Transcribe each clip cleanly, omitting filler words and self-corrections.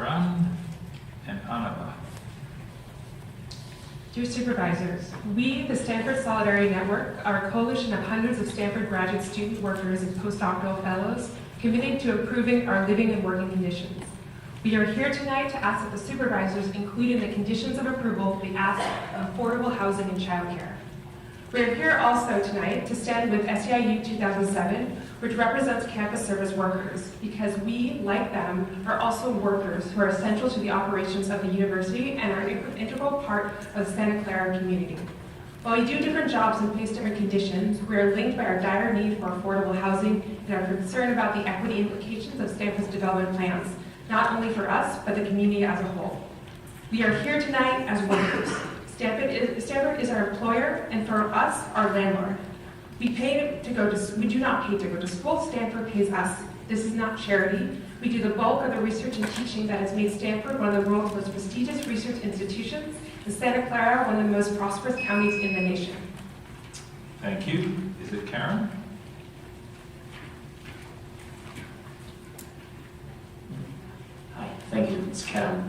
Karan and Anava. Dear Supervisors, we, the Stanford Solidarity Network, are a coalition of hundreds of Stanford graduate student workers and postdoctoral fellows committed to improving our living and working conditions. We are here tonight to ask that the supervisors include in the conditions of approval the ask of affordable housing and childcare. We are here also tonight to stand with SEIU 2007, which represents campus service workers, because we, like them, are also workers who are essential to the operations of the university and are an integral part of the Santa Clara community. While we do different jobs and face different conditions, we are linked by our dire need for affordable housing and are concerned about the equity implications of Stanford's development plans, not only for us, but the community as a whole. We are here tonight as workers. Stanford is our employer, and for us, our landlord. We do not pay to go to school. Stanford pays us. This is not charity. We do the bulk of the research and teaching that has made Stanford one of the world's most prestigious research institutions, and Santa Clara one of the most prosperous counties in the nation. Thank you. Is it Karen? Hi, thank you. It's Clara,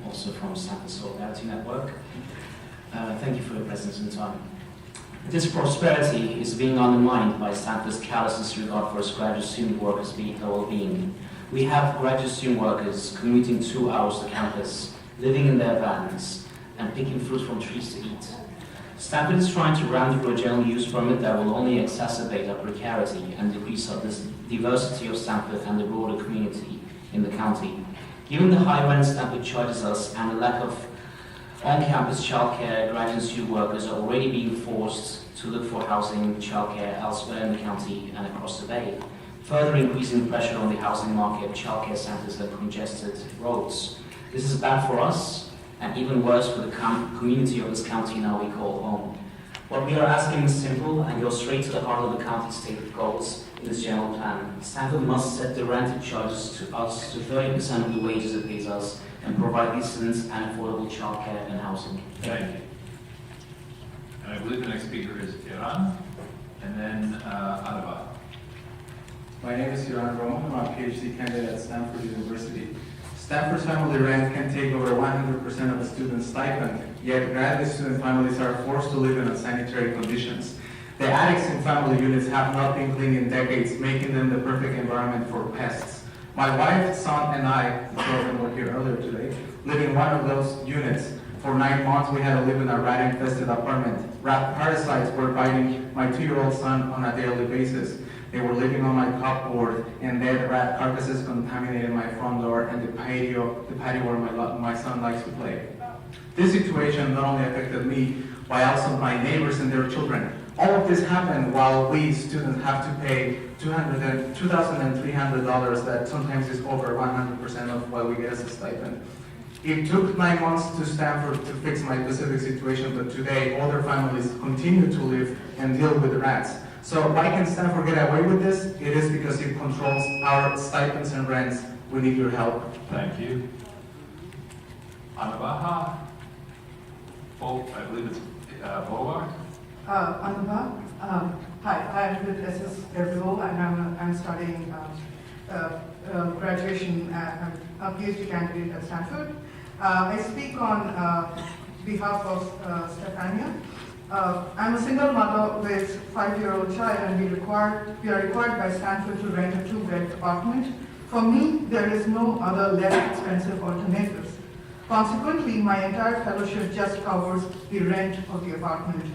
also from Stanford Solidarity Network. Thank you for your presence and time. This prosperity is being undermined by Stanford's callous disregard for its graduate student workers' well-being. We have graduate student workers commuting 2 hours to campus, living in their vans, and picking fruit from trees to eat. Stanford is trying to ram through a general use permit that will only exacerbate our precarity and decrease our diversity of Stanford and the broader community in the county. Given the high rent Stanford charges us and the lack of on-campus childcare, graduate student workers are already being forced to look for housing, childcare elsewhere in the county and across the bay, further increasing pressure on the housing market, childcare centers, and congested roads. This is bad for us, and even worse for the community of this county now we call home. What we are asking is simple and goes straight to the heart of the county's stated goals in this general plan. Stanford must set the rented charges to us to 30% of the wages it pays us, and provide decent and affordable childcare and housing. Thank you. And I believe the next speaker is Iran, and then Anava. My name is Iran Roman. I'm a PhD candidate at Stanford University. Stanford's family rent can take over 100% of a student's stipend, yet graduate student families are forced to live in unsanitary conditions. The attics in family units have not been cleaned in decades, making them the perfect environment for pests. My wife, son, and I, the two of them were here earlier today, live in one of those units. For 9 months, we had to live in a rat-infested apartment. Rat parasites were biting my 2-year-old son on a daily basis. They were living on my cupboard, and dead rat carcasses contaminated my front door and the patio where my son likes to play. This situation not only affected me, but also my neighbors and their children. All of this happened while we students have to pay $2,300 that sometimes is over 100% of what we get as a stipend. It took 9 months to Stanford to fix my specific situation, but today other families continue to live and deal with rats. So why can Stanford get away with this? It is because it controls our stipends and rents. We need your help. Thank you. Anava. I believe it's Bolar. Anava. Hi, I'm with SS Erbil, and I'm studying graduation. I'm a PhD candidate at Stanford. I speak on behalf of Stefania. I'm a single mother with a 5-year-old child, and we are required by Stanford to rent a 2-bed apartment. For me, there is no other less expensive alternatives. Consequently, my entire fellowship just covers the rent of the apartment.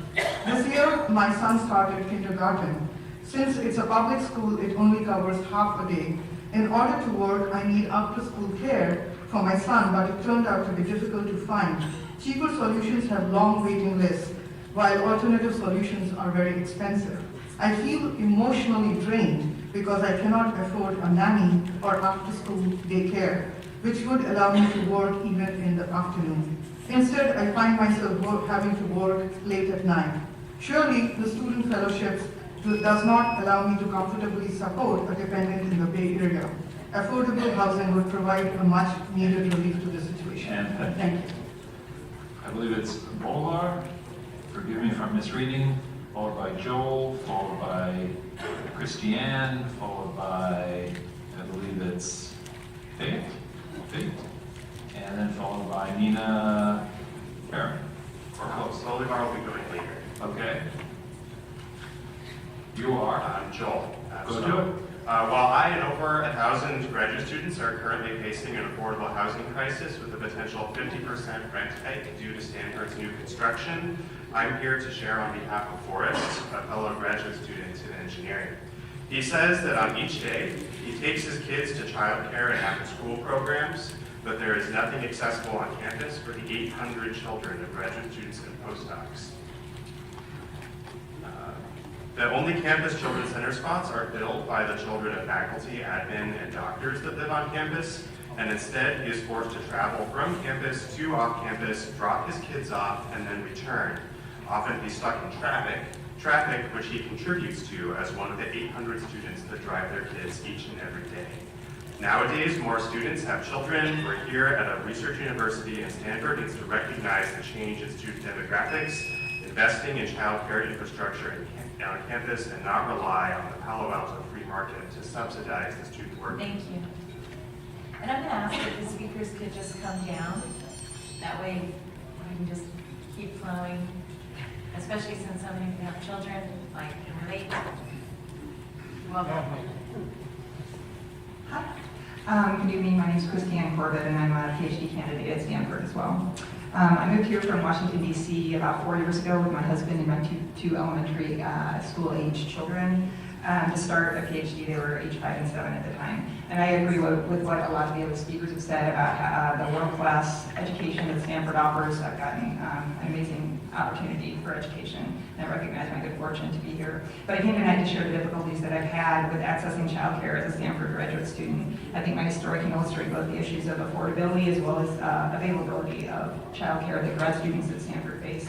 This year, my son started kindergarten. Since it's a public school, it only covers half a day. In order to work, I need after-school care for my son, but it turned out to be difficult to find. Cheaper solutions have long waiting lists, while alternative solutions are very expensive. I feel emotionally drained because I cannot afford a nanny or after-school daycare, which would allow me to work even in the afternoon. Instead, I find myself having to work late at night. Surely, the student fellowships does not allow me to comfortably support a dependent in the Bay Area. Affordable housing would provide a much-needed relief to the situation. And thank you. I believe it's Bolar. Forgive me if I'm misreading. Followed by Joel, followed by Christiane, followed by, I believe it's Faith. Nina Aaron, or close. Solivar will be going later. Okay. You are? Joel. Go to it. While I and over 1,000 graduate students are currently facing an affordable housing crisis with a potential 50% rent hike due to Stanford's new construction, I'm here to share on behalf of Forrest, a fellow graduate student in engineering. He says that on each day, he takes his kids to childcare and after-school programs, but there is nothing accessible on campus for the 800 children of graduate students and postdocs. The only campus children's center spots are filled by the children of faculty, admin, and doctors that live on campus, and instead he is forced to travel from campus to off campus, drop his kids off, and then return. Often he's stuck in traffic which he contributes to as one of the 800 students that drive their kids each and every day. Nowadays, more students have children. We're here at a research university, and Stanford needs to recognize the change in student demographics, investing in childcare infrastructure on campus, and not rely on the Palo Alto free market to subsidize the student work. Thank you. And I'm going to ask if the speakers could just come down. That way we can just keep flowing, especially since so many of you have children, like, can relate. Welcome. Hi. Good evening. My name is Christiane Corbett, and I'm a PhD candidate at Stanford as well. I moved here from Washington, D.C. about 4 years ago with my husband and my two elementary school-age children to start a PhD. They were age 5 and 7 at the time. And I agree with what a lot of the other speakers have said about the world-class education that Stanford offers. I've gotten an amazing opportunity for education, and I recognize my good fortune to be here. But I came tonight to share the difficulties that I've had with accessing childcare as a Stanford graduate student. I think my story can illustrate both the issues of affordability as well as availability of childcare that grad students at Stanford face.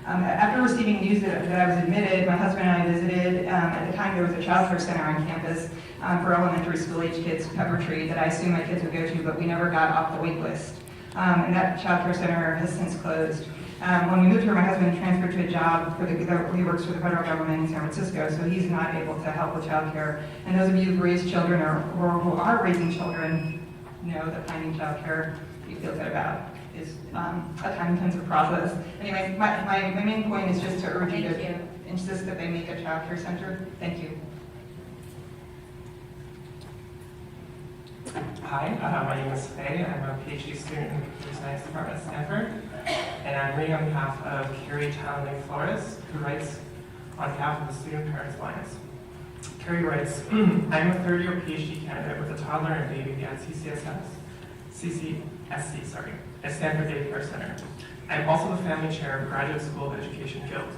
After receiving news that I was admitted, my husband and I visited, at the time there was a child care center on campus for elementary school age kids, Peppertree, that I assumed my kids would go to, but we never got off the wait list. And that child care center has since closed. When we moved here, my husband transferred to a job he works for the federal government in San Francisco, so he's not able to help with child care. And those of you who've raised children or who are raising children know that finding child care you feel good about is a time-intensive process. Anyway, my main point is just to urge you to insist that they make a child care center. Thank you. Hi, my name is Faye. I'm a PhD student in the Computer Science Department at Stanford, and I'm reading on behalf of Carrie Flores, who writes on behalf of the Student Parents Alliance. Carrie writes, I'm a third-year PhD candidate with a toddler and baby at CCSC, at Stanford Daycare Center. I'm also the family chair of Graduate School of Education Guild.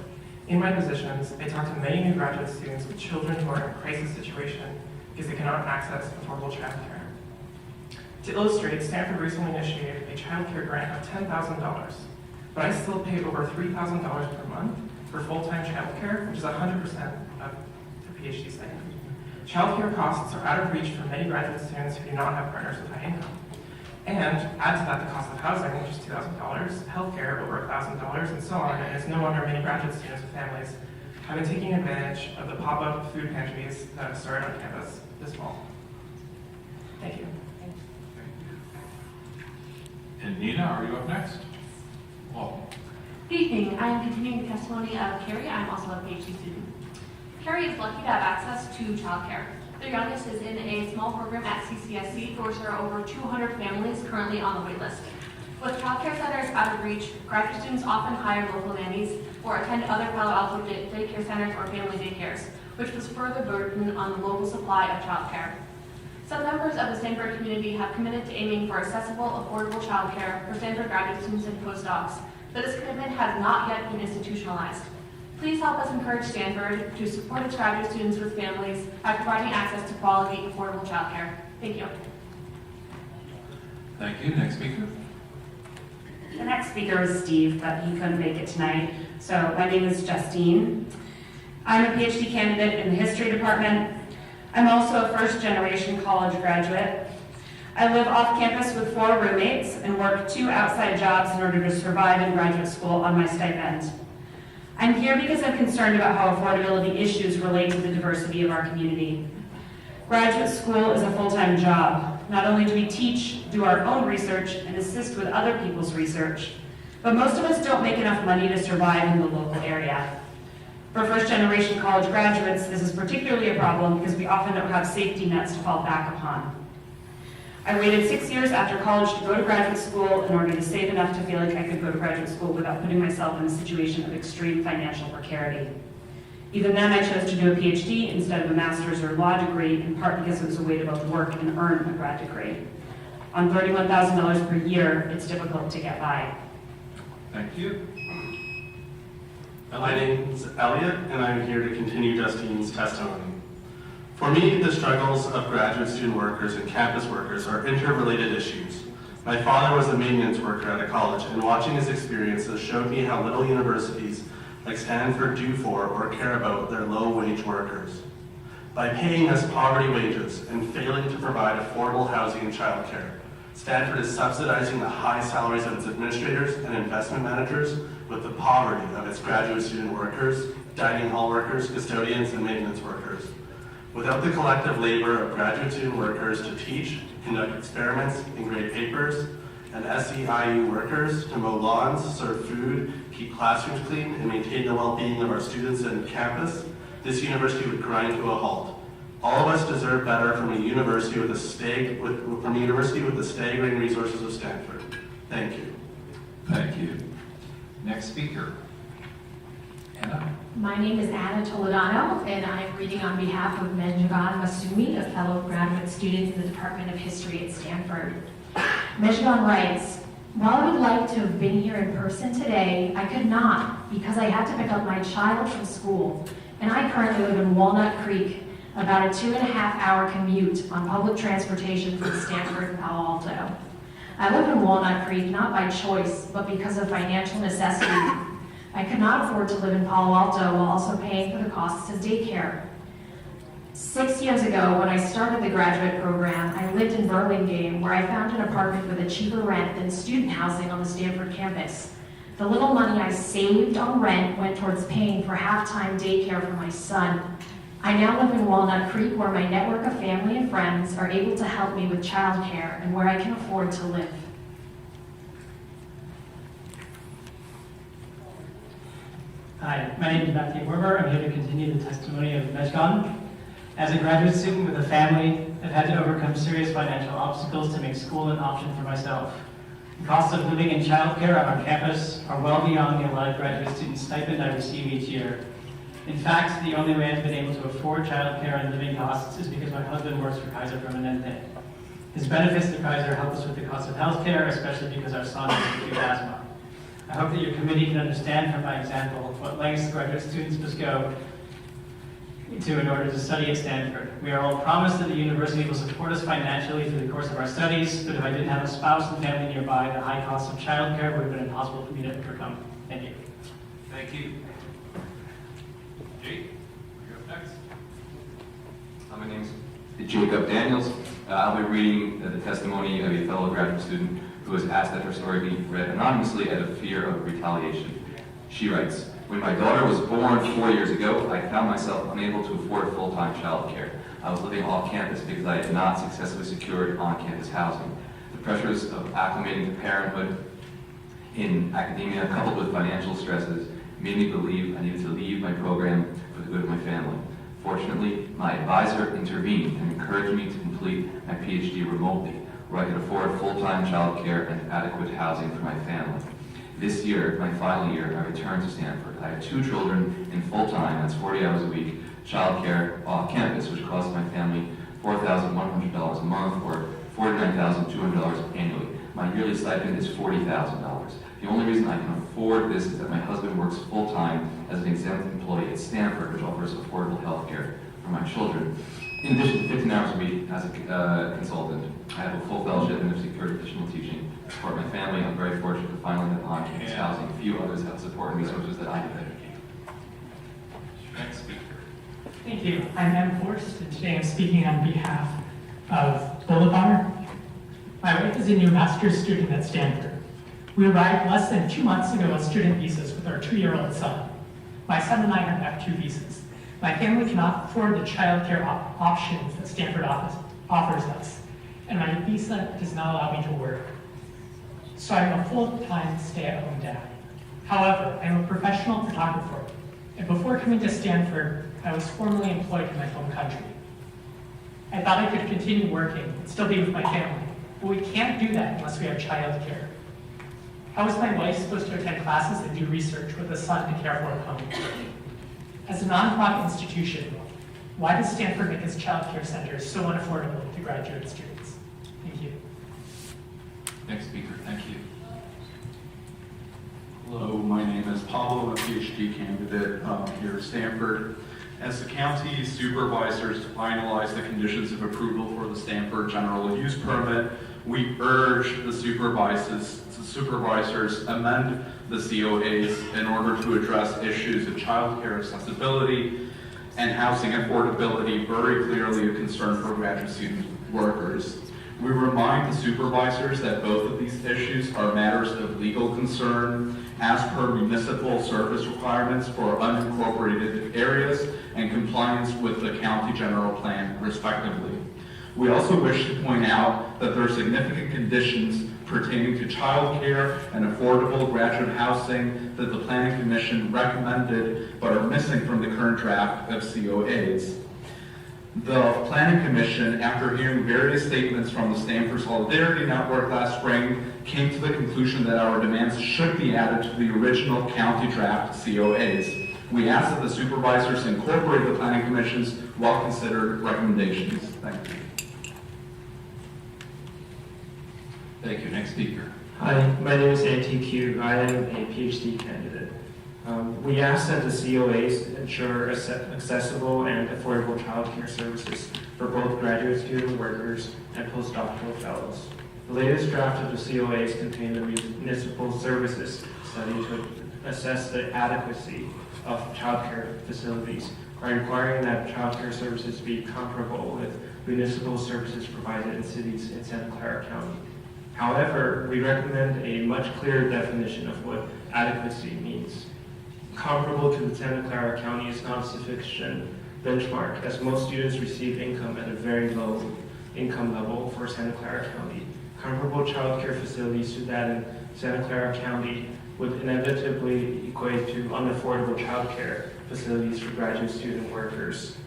In my positions, I talk to many new graduate students with children who are in a crisis situation because they cannot access affordable childcare. To illustrate, Stanford recently initiated a child care grant of $10,000, but I still pay over $3,000 per month for full-time child care, which is 100% of the PhD stipend. Child care costs are out of reach for many graduate students who do not have partners with high income. And add to that the cost of housing, which is $2,000, healthcare over $1,000, and so on, and it's no wonder many graduate students with families have been taking advantage of the pop-up food pantries that have started on campus this fall. Thank you. And Nina, are you up next? Welcome. Good evening. I am continuing the testimony of Carrie. I'm also a PhD student. Carrie is lucky to have access to childcare. Their youngest is in a small program at CCSC for which there are over 200 families currently on the wait list. With childcare centers out of reach, graduate students often hire local nannies or attend other Palo Alto daycare centers or family daycares, which puts further burden on the local supply of childcare. Some members of the Stanford community have committed to aiming for accessible, affordable childcare for Stanford graduate students and postdocs, but this commitment has not yet been institutionalized. Please help us encourage Stanford to support its graduate students with families by providing access to quality, affordable childcare. Thank you. Thank you. Next speaker. The next speaker is Steve, but he couldn't make it tonight. So my name is Justine. I'm a PhD candidate in the history department. I'm also a first-generation college graduate. I live off campus with 4 roommates and work 2 outside jobs in order to survive in graduate school on my stipend. I'm here because I'm concerned about how affordability issues relate to the diversity of our community. Graduate school is a full-time job. Not only do we teach do our own research, and assist with other people's research. But most of us don't make enough money to survive in the local area. For first-generation college graduates, this is particularly a problem because we often don't have safety nets to fall back upon. I waited 6 years after college to go to graduate school in order to save enough to feel like I could go to graduate school without putting myself in a situation of extreme financial precarity. Even then, I chose to do a PhD instead of a master's or law degree, in part because it was a way to both work and earn a grad degree. On $31,000 per year, it's difficult to get by. Thank you. My name is Elliot, and I'm here to continue Justine's testimony. For me, the struggles of graduate student workers and campus workers are interrelated issues. My father was a maintenance worker at a college, and watching his experiences showed me how little universities like Stanford do for or care about their low-wage workers. By paying us poverty wages and failing to provide affordable housing and childcare, Stanford is subsidizing the high salaries of its administrators and investment managers with the poverty of its graduate student workers, dining hall workers, custodians, and maintenance workers. Without the collective labor of graduate student workers to teach, conduct experiments, and grade papers, and SEIU workers to mow lawns, serve food, keep classrooms clean, and maintain the well-being of our students and campus, this university would grind to a halt. All of us deserve better from a university with the staggering resources of Stanford. Thank you. Thank you. Next speaker. Anna. My name is Anna Toledano, and I'm reading on behalf of Mejgan Masumi, a fellow graduate student in the Department of History at Stanford. Mejgan writes, "While I would like to have been here in person today, I could not because I had to pick up my child from school, and I currently live in Walnut Creek, about a 2.5-hour commute on public transportation from Stanford and Palo Alto. I live in Walnut Creek not by choice, but because of financial necessity. I could not afford to live in Palo Alto while also paying for the costs of daycare. 6 years ago, when I started the graduate program, I lived in Burlingame, where I found an apartment with a cheaper rent than student housing on the Stanford campus. The little money I saved on rent went towards paying for half-time daycare for my son. I now live in Walnut Creek, where my network of family and friends are able to help me with childcare and where I can afford to live." Hi, my name is Matthew Werber. I'm here to continue the testimony of Mejgan. As a graduate student with a family, I've had to overcome serious financial obstacles to make school an option for myself. The costs of living and childcare on our campus are well beyond the allotted graduate student stipend I receive each year. In fact, the only way I've been able to afford childcare and living costs is because my husband works for Kaiser Permanente. His benefits to Kaiser help us with the cost of healthcare, especially because our son has acute asthma. I hope that your committee can understand from my example what lengths graduate students must go to in order to study at Stanford. We are all promised that the university will support us financially through the course of our studies, but if I didn't have a spouse and family nearby, the high cost of childcare would have been impossible for me to overcome. Thank you. Thank you. Jake, you're up next. My name is Jacob Daniels. I'll be reading the testimony of a fellow graduate student who was asked that her story be read anonymously out of fear of retaliation. She writes, "When my daughter was born 4 years ago, I found myself unable to afford full-time childcare. I was living off campus because I had not successfully secured on-campus housing. The pressures of acclimating to parenthood in academia, coupled with financial stresses, made me believe I needed to leave my program for the good of my family. Fortunately, my advisor intervened and encouraged me to complete my PhD remotely, where I could afford full-time childcare and adequate housing for my family. This year, my final year, I returned to Stanford. I have 2 children in full-time, that's 40 hours a week, childcare off campus, which costs my family $4,100 a month or $49,200 annually. My yearly stipend is $40,000. The only reason I can afford this is that my husband works full-time as an exempt employee at Stanford, which offers affordable health care for my children. In addition to 15 hours a week as a consultant, I have a full fellowship and have secured additional teaching to support my family. I'm very fortunate to finally have on-campus housing. Few others have support and resources that I have. Next speaker. Thank you. I'm Em Forst, and today I'm speaking on behalf of Boulevard. My wife is a new master's student at Stanford. We arrived less than 2 months ago on student visas with our 2-year-old son. My son and I have F2 visas. My family cannot afford the childcare options that Stanford offers us. and my visa does not allow me to work. So I'm a full-time stay-at-home dad. However, I'm a professional photographer, and before coming to Stanford, I was formerly employed in my home country. I thought I could continue working and still be with my family, but we can't do that unless we have childcare. How is my wife supposed to attend classes and do research with a son to care for at home? As a nonprofit institution, why does Stanford make its childcare centers so unaffordable to graduate students? Thank you. Next speaker, thank you. Hello, my name is Pablo. I'm a PhD candidate here at Stanford. As the county supervisors to finalize the conditions of approval for the Stanford General Use Permit, we urge the supervisors amend the COAs in order to address issues of childcare accessibility and housing affordability, very clearly a concern for graduate student workers. We remind the supervisors that both of these issues are matters of legal concern as per municipal service requirements for unincorporated areas and compliance with the county general plan, respectively. We also wish to point out that there are significant conditions pertaining to childcare and affordable graduate housing that the Planning Commission recommended but are missing from the current draft of COAs. The Planning Commission, after hearing various statements from the Stanford Solidarity Network last spring, came to the conclusion that our demands should be added to the original county draft COAs. We ask that the supervisors incorporate the Planning Commission's well-considered recommendations. Thank you. Thank you. Next speaker. Hi, my name is ATQ. I am a PhD candidate. We ask that the COAs ensure accessible and affordable childcare services for both graduate student workers and postdoctoral fellows. The latest draft of the COAs contain the municipal services study to assess the adequacy of childcare facilities by requiring that childcare services be comparable with municipal services provided in cities in Santa Clara County. However, we recommend a much clearer definition of what adequacy means. Comparable to the Santa Clara County is not a sufficient benchmark, as most students receive income at a very low income level for Santa Clara County. Comparable child care facilities to that in Santa Clara County would inevitably equate to unaffordable child care facilities for graduate student workers.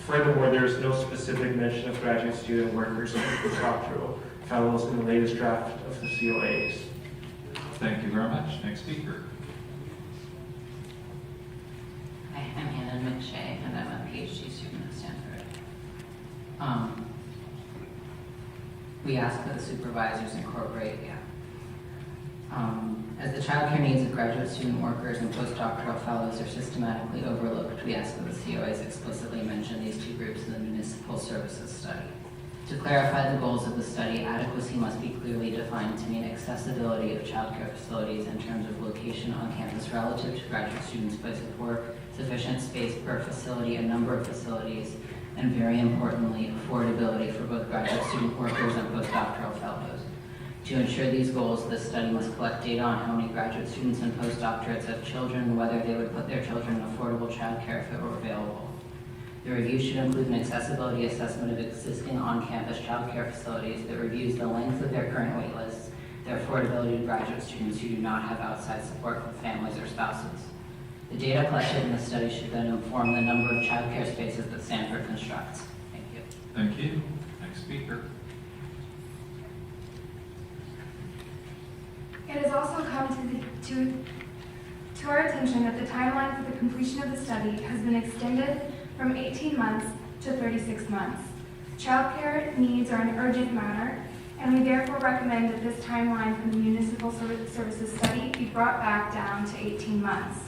Furthermore, there is no specific mention of graduate student workers and postdoctoral fellows in the latest draft of the COAs. Thank you very much. Next speaker. Hi, I'm Hannah McShay, and I'm a PhD student at Stanford. We ask that the supervisors incorporate, as the childcare needs of graduate student workers and postdoctoral fellows are systematically overlooked, we ask that the COAs explicitly mention these two groups in the municipal services study. To clarify the goals of the study, adequacy must be clearly defined to mean accessibility of childcare facilities in terms of location on campus relative to graduate students' place of work, sufficient space per facility and number of facilities, and very importantly, affordability for both graduate student workers and postdoctoral fellows. To ensure these goals, this study must collect data on how many graduate students and postdoctorates have children and whether they would put their children in affordable childcare if it were available. The review should include an accessibility assessment of existing on-campus childcare facilities that reviews the length of their current wait lists, their affordability to graduate students who do not have outside support from families or spouses. The data collected in the study should then inform the number of childcare spaces that Stanford constructs. Thank you. Thank you. Next speaker. It has also come to our attention that the timeline for the completion of the study has been extended from 18 months to 36 months. Childcare needs are an urgent matter, and we therefore recommend that this timeline from the municipal services study be brought back down to 18 months.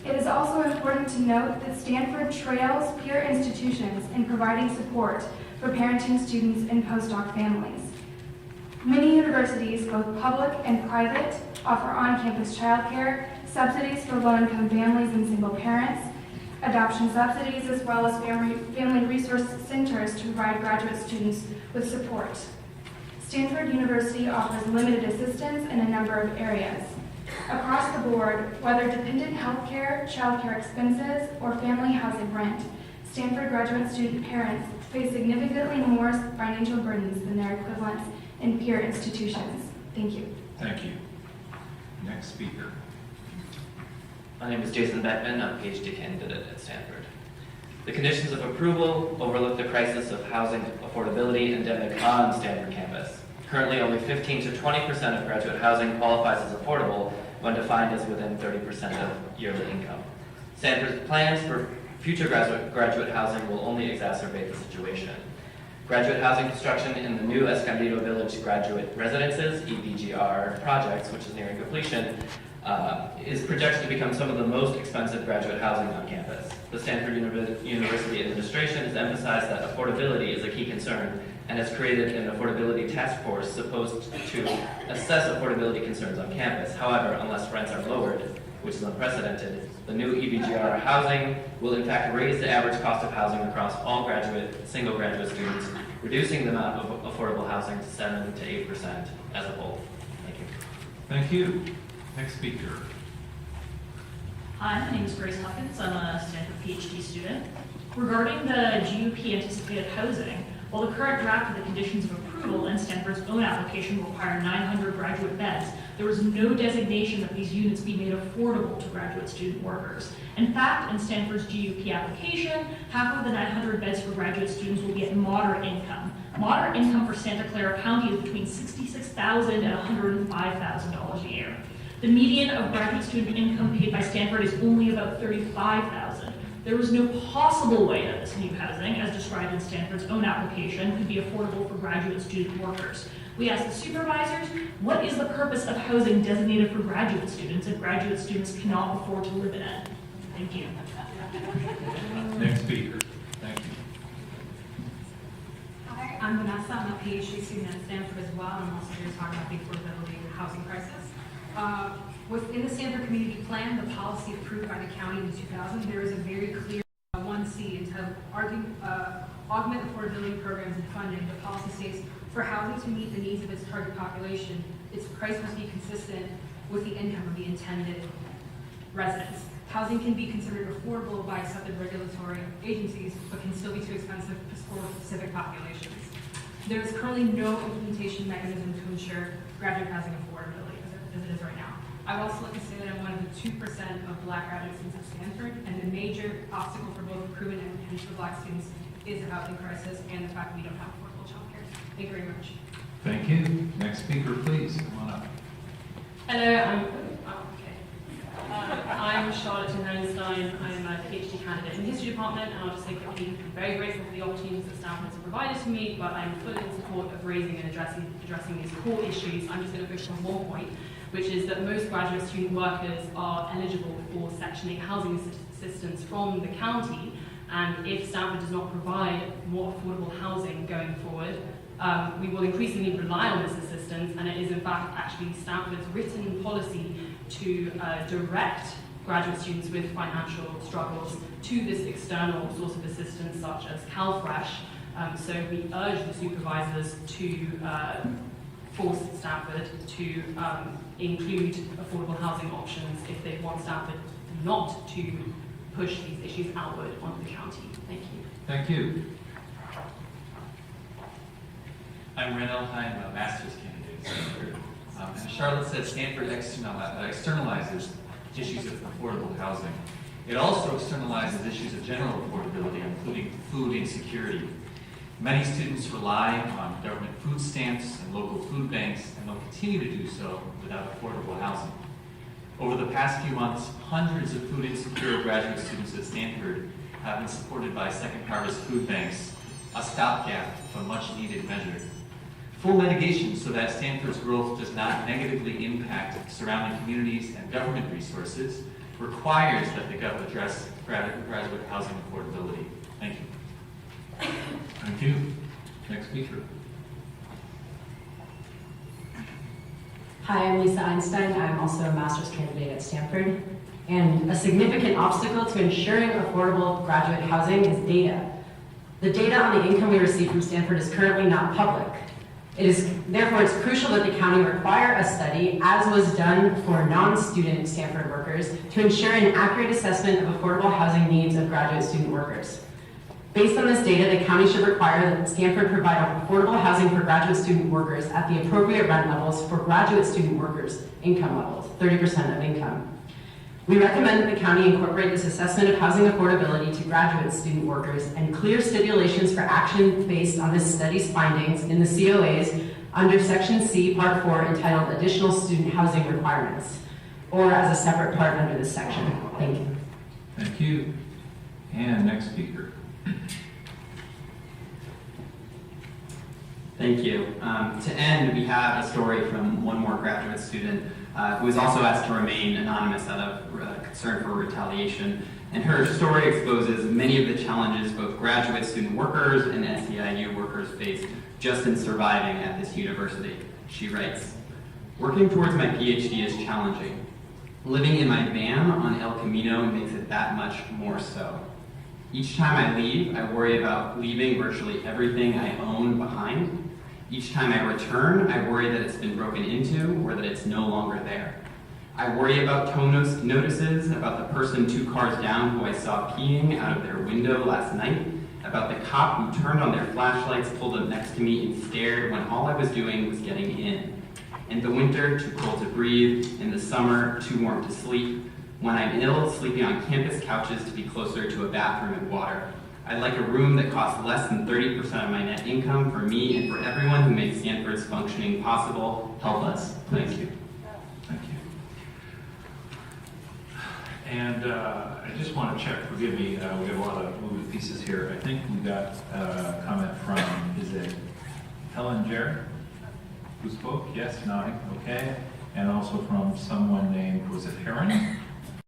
It is also important to note that Stanford trails peer institutions in providing support for parenting students and postdoc families. Many universities, both public and private, offer on-campus childcare, subsidies for low-income families and single parents, adoption subsidies, as well as family resource centers to provide graduate students with support. Stanford University offers limited assistance in a number of areas. Across the board, whether dependent health care, child care expenses, or family housing rent, Stanford graduate student parents face significantly more financial burdens than their equivalents in peer institutions. Thank you. Thank you. Next speaker. My name is Jason Beckman. I'm a PhD candidate at Stanford. The conditions of approval overlook the crisis of housing affordability endemic on Stanford campus. Currently, only 15 to 20% of graduate housing qualifies as affordable when defined as within 30% of yearly income. Stanford's plans for future graduate housing will only exacerbate the situation. Graduate housing construction in the new Escondido Village graduate residences, EVGR projects, which is nearing completion, is projected to become some of the most expensive graduate housing on campus. The Stanford University administration has emphasized that affordability is a key concern and has created an affordability task force supposed to assess affordability concerns on campus. However, unless rents are lowered, which is unprecedented, the new EVGR housing will in fact raise the average cost of housing across all single graduate students, reducing the amount of affordable housing to 7 to 8% as a whole. Thank you. Thank you. Next speaker. Hi, my name is Grace Hawkins. I'm a Stanford PhD student. Regarding the GUP anticipated housing, while the current draft of the conditions of approval and Stanford's own application require 900 graduate beds, there was no designation that these units be made affordable to graduate student workers. In fact, in Stanford's GUP application, half of the 900 beds for graduate students will be at moderate income. Moderate income for Santa Clara County is between $66,000 and $105,000 a year. The median of graduate student income paid by Stanford is only about $35,000. There was no possible way that this new housing, as described in Stanford's own application, could be affordable for graduate student workers. We asked the supervisors, what is the purpose of housing designated for graduate students if graduate students cannot afford to live in it? Thank you. Next speaker. Thank you. Hi, I'm Vanessa. I'm a PhD student at Stanford as well. I'm also here to talk about the affordability housing crisis. Within the Stanford Community Plan, the policy approved by the county in 2000, there is a very clear 1C to augment affordability programs and funding. The policy states, for housing to meet the needs of its target population, its price must be consistent with the income of the intended residents. Housing can be considered affordable by accepted regulatory agencies, but can still be too expensive for specific populations. There is currently no implementation mechanism to ensure graduate housing affordability as it is right now. I would also like to say that I'm one of the 2% of Black graduate students at Stanford, and the major obstacle for both recruitment and retention for Black students is the housing crisis and the fact that we don't have affordable childcare. Thank you very much. Thank you. Next speaker, please. Come on up. Hello, I'm Charlotte Einstein. I'm a PhD candidate in the history department, and I'll just say quickly, I'm very grateful for the opportunities that Stanford has provided to me, but I'm fully in support of raising and addressing these core issues. I'm just going to focus on one point, which is that most graduate student workers are eligible for Section 8 housing assistance from the county, and if Stanford does not provide more affordable housing going forward, we will increasingly rely on this assistance, and it is in fact actually Stanford's written policy to direct graduate students with financial struggles to this external source of assistance such as CalFresh. So we urge the supervisors to force Stanford to include affordable housing options if they want Stanford not to push these issues outward onto the county. Thank you. Thank you. I'm Renel. I'm a master's candidate at Stanford. As Charlotte said, Stanford externalizes issues of affordable housing. It also externalizes issues of general affordability, including food insecurity. Many students rely on government food stamps and local food banks, and they'll continue to do so without affordable housing. Over the past few months, hundreds of food insecure graduate students at Stanford have been supported by Second Harvest food banks, a stopgap of a much needed measure. Full mitigation so that Stanford's growth does not negatively impact surrounding communities and government resources requires that the Gov address graduate housing affordability. Thank you. Thank you. Next speaker. Hi, I'm Lisa Einstein. I'm also a master's candidate at Stanford. And a significant obstacle to ensuring affordable graduate housing is data. The data on the income we receive from Stanford is currently not public. Therefore, it's crucial that the county require a study, as was done for non-student Stanford workers, to ensure an accurate assessment of affordable housing needs of graduate student workers. Based on this data, the county should require that Stanford provide affordable housing for graduate student workers at the appropriate rent levels for graduate student workers' income levels, 30% of income. We recommend that the county incorporate this assessment of housing affordability to graduate student workers and clear stipulations for action based on this study's findings in the COAs under Section C, Part 4, entitled Additional Student Housing Requirements, or as a separate part under this section. Thank you. Thank you. And next speaker. Thank you. To end, we have a story from one more graduate student who was also asked to remain anonymous out of concern for retaliation. And her story exposes many of the challenges both graduate student workers and SEIU workers face just in surviving at this university. She writes, "Working towards my PhD is challenging. Living in my van on El Camino makes it that much more so. Each time I leave, I worry about leaving virtually everything I own behind. Each time I return, I worry that it's been broken into or that it's no longer there. I worry about tow notices, about the person 2 cars down who I saw peeing out of their window last night, about the cop who turned on their flashlights, pulled up next to me and stared when all I was doing was getting in. In the winter, too cold to breathe. In the summer, too warm to sleep. When I'm ill, sleeping on campus couches to be closer to a bathroom and water. I'd like a room that costs less than 30% of my net income for me and for everyone who makes Stanford's functioning possible. Help us. Thank you." Thank you. And I just want to check, forgive me, we have a lot of moving pieces here. I think we got a comment from, is it Helen Jarrett who spoke? Yes, nodding, okay. And also from someone named, was it Heron?